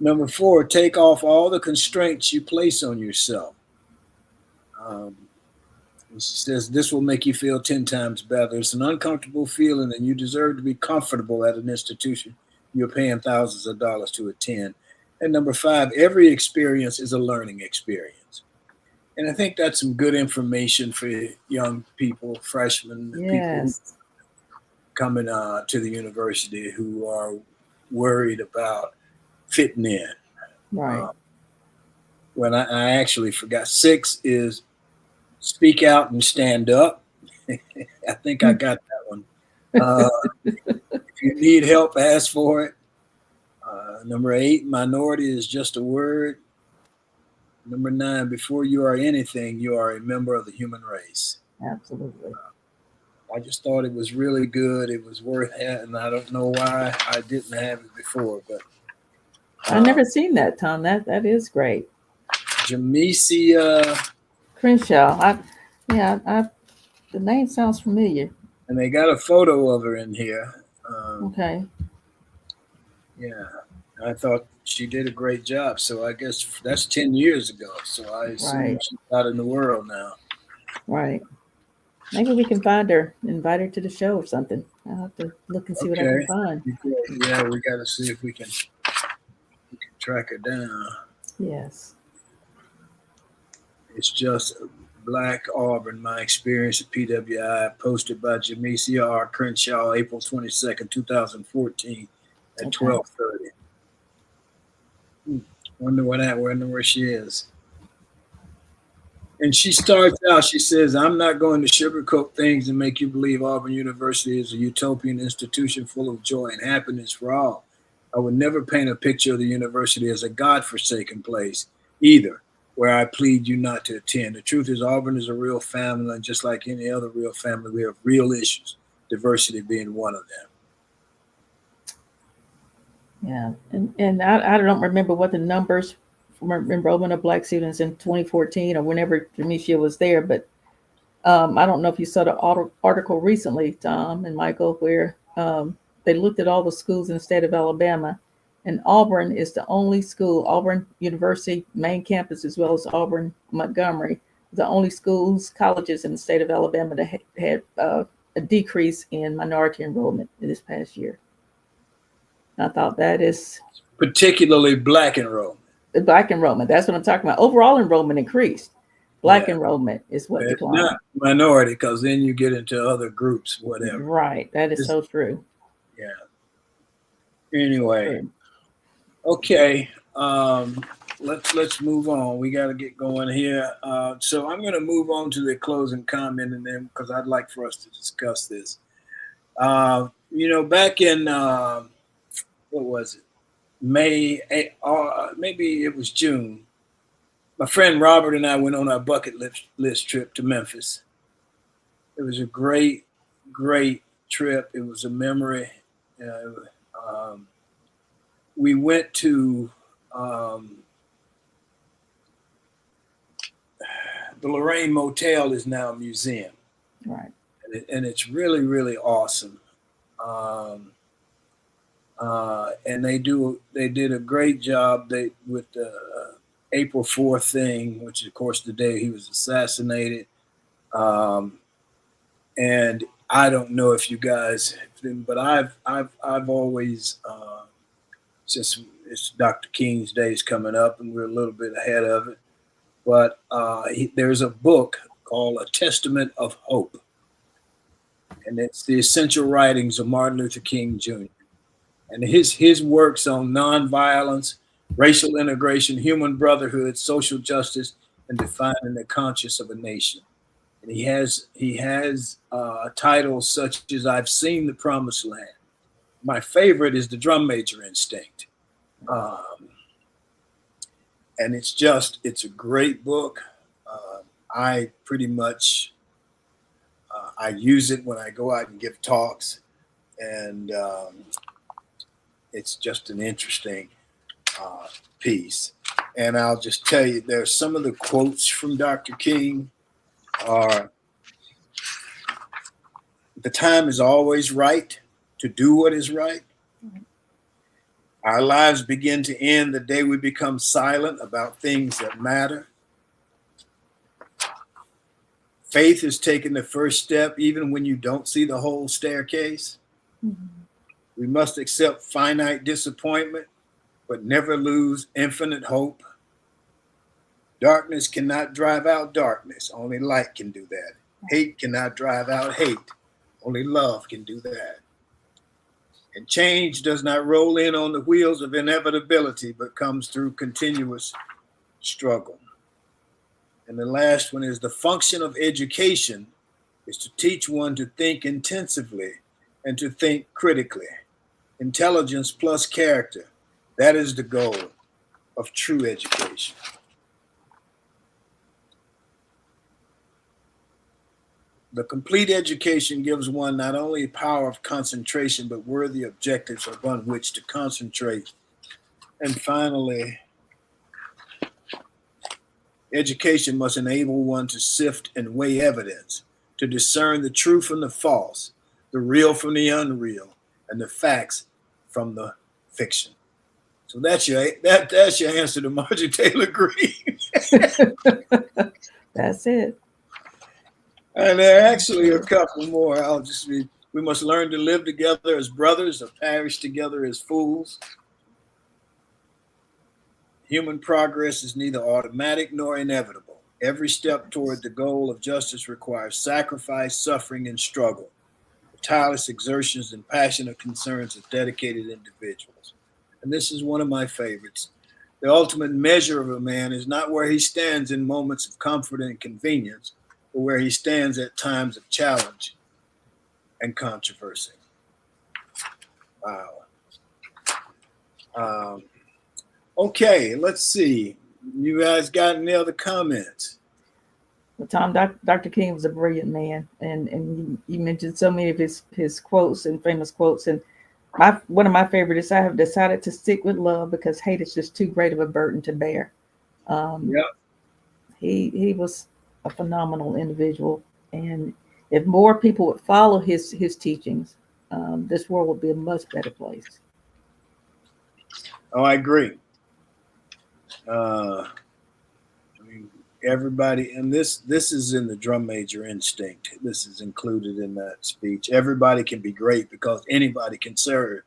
A: Number 4, take off all the constraints you place on yourself. She says this will make you feel 10 times better. It's an uncomfortable feeling, and you deserve to be comfortable at an institution you're paying thousands of dollars to attend. And number 5, every experience is a learning experience. And I think that's some good information for young people, freshmen, people
C: Yes,
A: coming to the university who are worried about fitting in.
C: right.
A: When I actually forgot, 6 is speak out and stand up. I think I got that one. If you need help, ask for it. Number 8, minority is just a word. Number 9, before you are anything, you are a member of the human race.
C: Absolutely.
A: I just thought it was really good. It was worth having. I don't know why I didn't have it before, but
C: I've never seen that, Tom. That is great.
A: Jamesia,
C: Crenshaw. The name sounds familiar.
A: and they got a photo of her in here.
C: Okay.
A: Yeah, I thought she did a great job. So I guess that's 10 years ago. So I assume
C: Right.
A: she's out in the world now.
C: Right. Maybe we can find her, invite her to the show or something. I'll have to look and see what I can
A: Okay.
C: find.
A: Yeah, we got to see if we can track her down.
C: Yes.
A: It's just Black Auburn, my experience at PWI, posted by Jamesia R. Crenshaw, April 22nd, 2014 at
C: Okay.
A: 12:30. Wonder where she is. And she starts out, she says, I'm not going to sugarcoat things and make you believe Auburn University is a utopian institution full of joy and happiness for all. I would never paint a picture of the university as a God-forsaken place either, where I plead you not to attend. The truth is Auburn is a real family, and just like any other real family, we have real issues, diversity being one of them.
C: Yeah. And I don't remember what the numbers for enrollment of Black students in 2014 or whenever Jamesia was there, but I don't know if you saw the article recently, Tom and Mychal, where they looked at all the schools in the state of Alabama, and Auburn is the only school, Auburn University main campus, as well as Auburn Montgomery, the only schools, colleges in the state of Alabama that had a decrease in minority enrollment in this past year. I thought that is
A: Particularly Black enrollment.
C: the Black enrollment. That's what I'm talking about. Overall enrollment increased. Black
A: Yeah.
C: enrollment is what
A: It's
C: declined.
A: not minority, because then you get into other groups, whatever.
C: Right. That is so true.
A: Yeah. Anyway,
C: True.
A: okay. Let's move on. We got to get going here. So I'm going to move on to the closing comment, and then because I'd like for us to discuss this. Back in what was it? May, maybe it was June. My friend Robert and I went on our bucket list trip to Memphis. It was a great, great trip. It was a memory. We went to the Lorraine Motel is now a museum.
C: Right.
A: And it's really, really awesome. And they did a great job with the April 4th thing, which is of course the day he was assassinated. And I don't know if you guys, but I've always since it's Dr. King's Day is coming up and we're a little bit ahead of it, but there's a book called A Testament of Hope, and it's the essential writings of Martin Luther King Jr. And his works on nonviolence, racial integration, human brotherhood, social justice, and defining the conscience of a nation. And he has titles such as I've Seen the Promised Land. My favorite is The Drum Major Instinct. And it's a great book. I pretty much, I use it when I go out and give talks, and it's just an interesting piece. And I'll just tell you, there's some of the quotes from Dr. King are, the time is always right to do what is right. Our lives begin to end the day we become silent about things that matter. Faith is taking the first step even when you don't see the whole staircase. Mm-hmm. We must accept finite disappointment, but never lose infinite hope. Darkness cannot drive out darkness. Only light can do that. Hate cannot drive out hate. Only love can do that. And change does not roll in on the wheels of inevitability, but comes through continuous struggle. And the last one is, the function of education is to teach one to think intensively and to think critically. Intelligence plus character. That is the goal of true education. The complete education gives one not only power of concentration, but worthy objectives upon which to concentrate. And finally, education must enable one to sift and weigh evidence, to discern the true from the false, the real from the unreal, and the facts from the fiction. So that's your answer to Marjorie Taylor Greene.
C: That's it.
A: And there are actually a couple more. I'll just read. We must learn to live together as brothers or perish together as fools. Human progress is neither automatic nor inevitable. Every step toward the goal of justice requires sacrifice, suffering, and struggle. The tireless exertions and passionate concerns of dedicated individuals. And this is one of my favorites. The ultimate measure of a man is not where he stands in moments of comfort and convenience, but where he stands at times of challenge and controversy. Wow. Okay, let's see. You guys got any other comments?
C: Well, Tom, Dr. King was a brilliant man, and you mentioned so many of his quotes and famous quotes. And one of my favorites is, I have decided to stick with love because hate is just too great of a burden to bear. He was a phenomenal individual, and if more people would follow his teachings, this world would be a much better place.
A: Oh, I agree. I mean, everybody, and this is in the Drum Major Instinct. This is included in that speech. Everybody can be great because anybody can serve.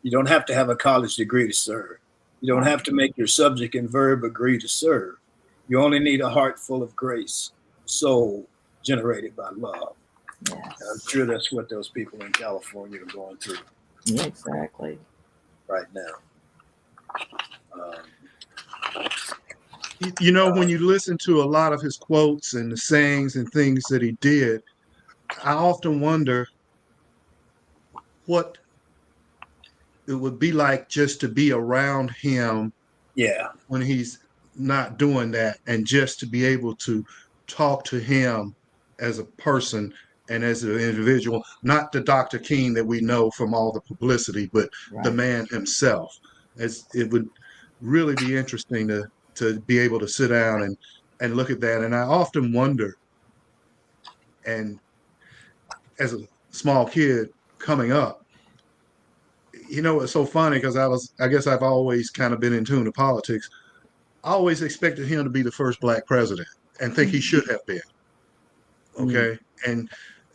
A: You don't have to have a college degree to serve. You don't have to make your subject and verb agree to serve. You only need a heart full of grace, soul generated by love.
C: Yes.
A: I'm sure that's what those people in California are going through.
C: Yeah, exactly.
A: Right now.
D: You know, when you listen to a lot of his quotes and the sayings and things that he did, I often wonder what it would be like just to be around him.
A: Yeah.
D: When he's not doing that, and just to be able to talk to him as a person and as an individual, not the Dr. King that we know from all the publicity, but the
C: Right.
D: man himself. As it would really be interesting to be able to sit down and look at that. And I often wonder, and as a small kid coming up, it's so funny because I guess I've always kind of been in tune to politics. I always expected him to be the first black president and think he
C: Mhm.
D: should have been.
A: Mm.
D: Okay. And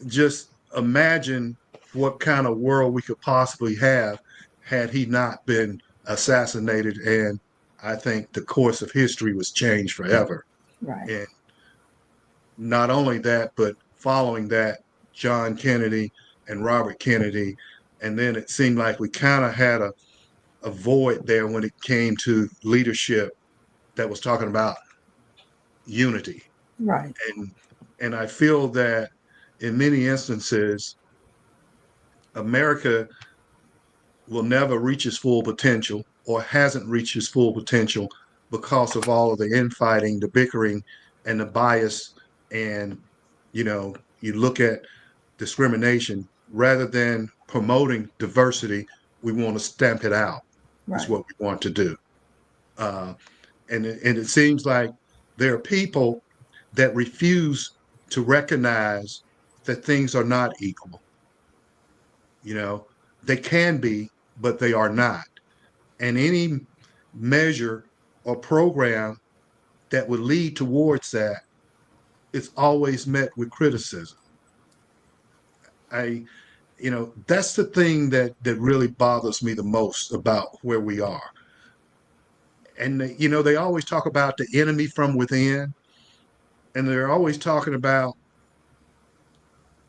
D: just imagine what kind of world we could possibly have had he not been assassinated. And I think the course of history was changed forever.
C: Right.
D: And not only that, but following that, John Kennedy and Robert Kennedy. And then it seemed like we kind of had a void there when it came to leadership that was talking about unity.
C: Right.
D: And I feel that in many instances, America will never reach its full potential or hasn't reached its full potential because of all of the infighting, the bickering, and the bias. And, you look at discrimination rather than promoting diversity, we want to stamp it out, is
C: Right.
D: what we want to do. Uh, and it seems like there are people that refuse to recognize that things are not equal. They can be, but they are not. And any measure or program that would lead towards that is always met with criticism. I, that's the thing that really bothers me the most about where we are. And they always talk about the enemy from within, and they're always talking about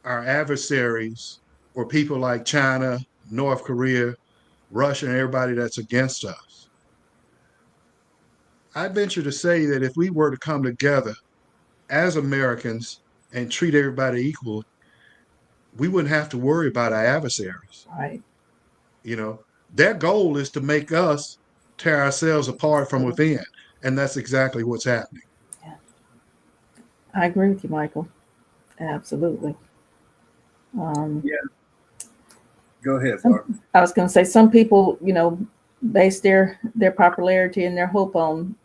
D: our adversaries or people like China, North Korea, Russia, and everybody that's against us. I venture to say that if we were to come together as Americans and treat everybody equal, we wouldn't have to worry about our adversaries.
C: Right.
D: You know, their goal is to make us tear ourselves apart from within. And that's exactly what's happening.
C: Yeah. I agree with you, Michael. Absolutely. Um,
A: Yeah. Go ahead,
C: some,
A: Barb.
C: I was going to say some people, base their popularity and their hope on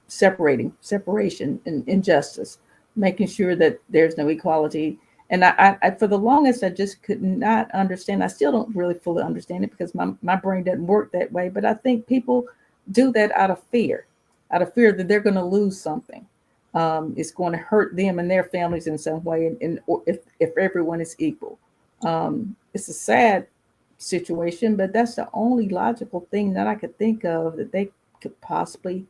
C: separation and injustice, making sure that there's no equality. And I for the longest, I just could not understand. I still don't really fully understand it because my brain doesn't work that way. But I think people do that out of fear that they're going to lose something. It's going to hurt them and their families in some way. And or if everyone is equal, it's a sad situation, but that's the only logical thing that I could think of that they could possibly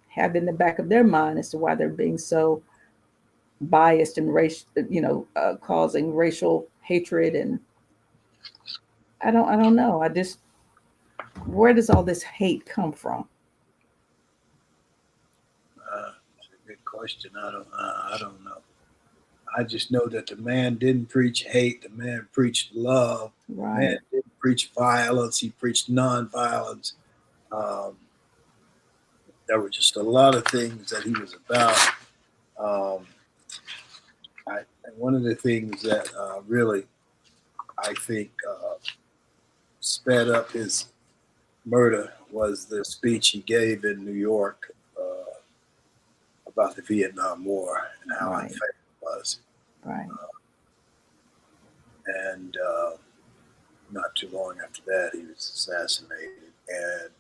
C: have in the back of their mind as to why they're being so biased and causing racial hatred. And I don't know. Where does all this hate come from?
A: It's a good question. I don't know. I just know that the man didn't preach hate. The man preached love. The
C: Right.
A: man didn't preach violence. He preached nonviolence. Um, there were just a lot of things that he was about. Um, and one of the things that really, I think, sped up his murder was the speech he gave in New York about the Vietnam War and how
C: Right.
A: unfair it was.
C: Right.
A: And not too long after that, he was assassinated. And,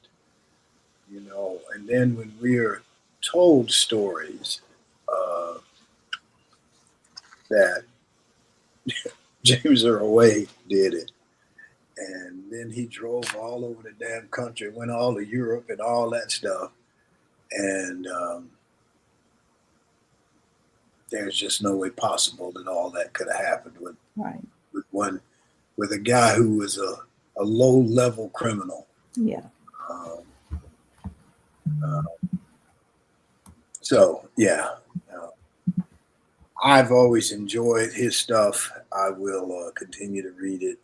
A: and then when we are told stories that James Earl Wade did it, and then he drove all over the damn country, went all to Europe and all that stuff. And there's just no way possible that all that could have happened
C: Right.
A: with a guy who was a low-level criminal.
C: Yeah.
A: Um, so yeah, I've always enjoyed his stuff. I will continue to read it.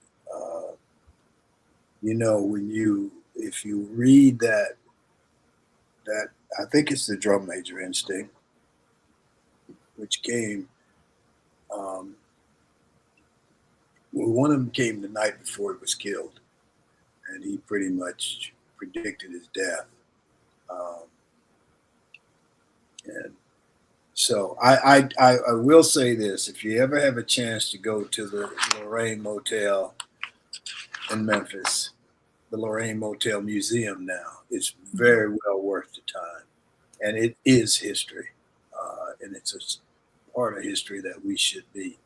A: If you read that that I think it's the drum major instinct, which came. Well, one of them came the night before he was killed, and he pretty much predicted his death. And so I will say this: if you ever have a chance to go to the Lorraine Motel in Memphis, the Lorraine Motel Museum now, it's very well worth the time, and it is history, and it's a part of history that we should be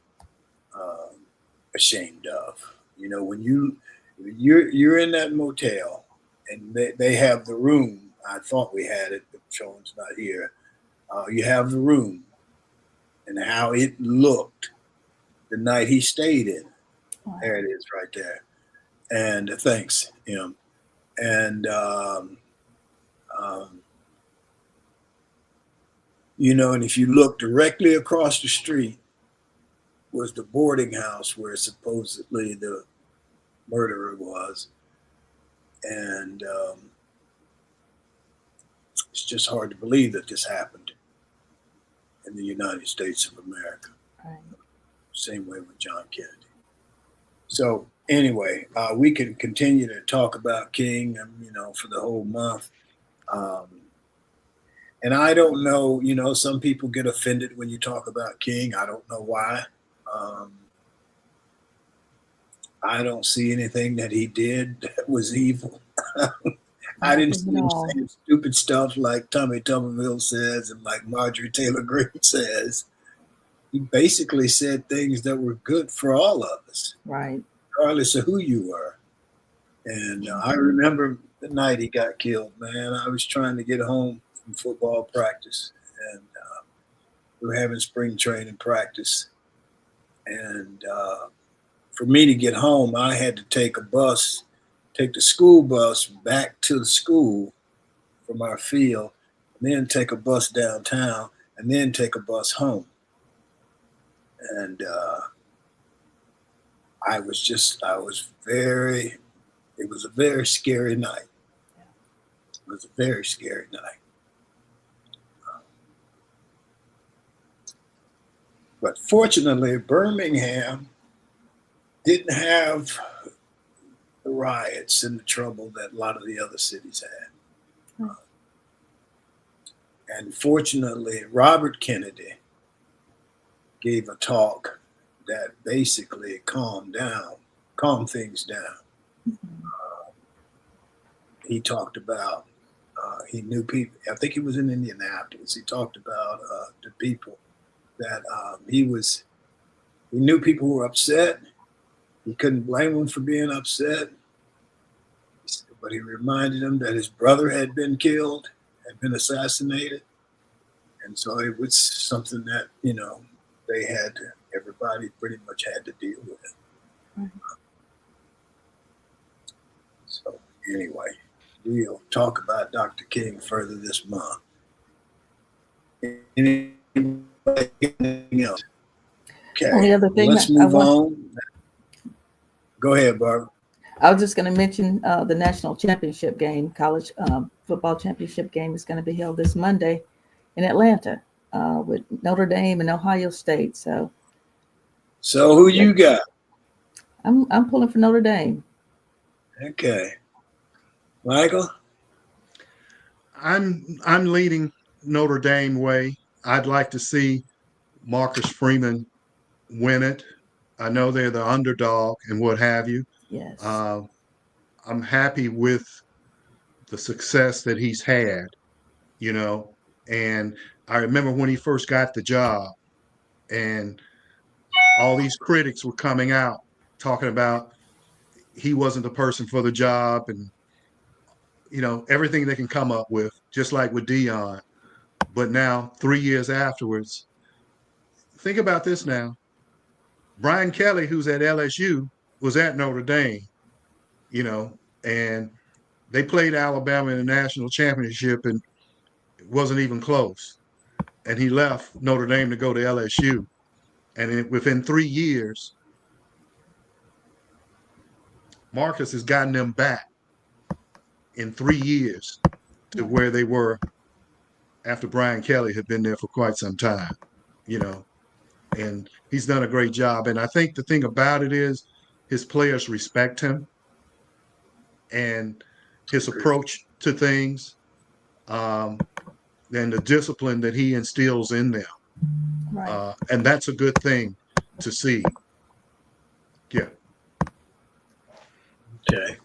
A: ashamed of. You know, when you're in that motel, and they have the room. I thought we had it, but Sean's not here. You have the room and how it looked the night he stayed in.
C: Wow.
A: There it is right there. And thanks, him. And, you know, and if you look directly across the street was the boarding house where supposedly the murderer was. And it's just hard to believe that this happened in the United States of America.
C: Right.
A: Same way with John Kennedy. So anyway, we can continue to talk about King, you know, for the whole month. And I don't know, you know, some people get offended when you talk about King. I don't know why. I don't see anything that he did that was evil. I didn't see him saying stupid stuff like Tommy Tuberville says and like Marjorie Taylor Greene says. He basically said things that were good for all of us,
C: Right.
A: regardless of who you were. And I remember the night he got killed, man. I was trying to get home from football practice, and we were having spring training practice. And for me to get home, I had to take the school bus back to the school from our field, and then take a bus downtown, and then take a bus home. And it was a very scary night. It was a very scary night. But fortunately, Birmingham didn't have the riots and the trouble that a lot of the other cities had. And fortunately, Robert Kennedy gave a talk that basically calmed things down. He talked about, he knew people, I think he was in Indianapolis. He talked about the people that he knew people who were upset. He couldn't blame them for being upset. But he reminded them that his brother had been killed, had been assassinated. And so it was something that, you know, everybody pretty much had to deal with. Mm-hmm. So anyway, we'll talk about Dr. King further this month. Anything else? Okay,
C: Only other thing
A: let's move on. Go ahead, Barbara.
C: I was just going to mention the national championship game, college football championship game is going to be held this Monday in Atlanta with Notre Dame and Ohio State. So
A: who you got?
C: I'm pulling for Notre Dame.
A: Okay, Michael.
D: I'm leading Notre Dame way. I'd like to see Marcus Freeman win it. I know they're the underdog and what have you.
C: Yes.
D: I'm happy with the success that he's had, you know. And I remember when he first got the job and all these critics were coming out talking about he wasn't the person for the job and, you know, everything they can come up with, just like with Dion. But now, 3 years afterwards, think about this now. Brian Kelly, who's at LSU, was at Notre Dame, you know, and they played Alabama in the national championship and it wasn't even close. And he left Notre Dame to go to LSU. And within 3 years, Marcus has gotten them back in 3 years. to where they were after Brian Kelly had been there for quite some time, you know, and he's done a great job. And I think the thing about it is his players respect him and his approach to things, and the discipline that he instills in them.
C: Right.
D: And that's a good thing to see. Yeah.
A: Okay.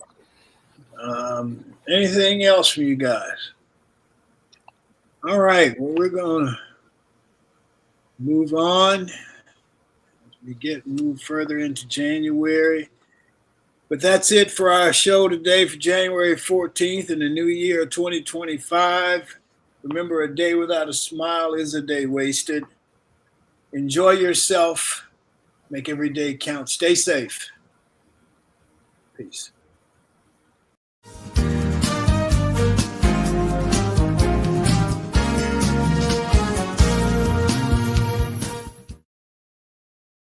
A: Anything else for you guys? All right. Well, we're gonna move on. We move further into January. But that's it for our show today for January 14th in the new year of 2025. Remember, a day without a smile is a day wasted. Enjoy yourself. Make every day count. Stay safe. Peace.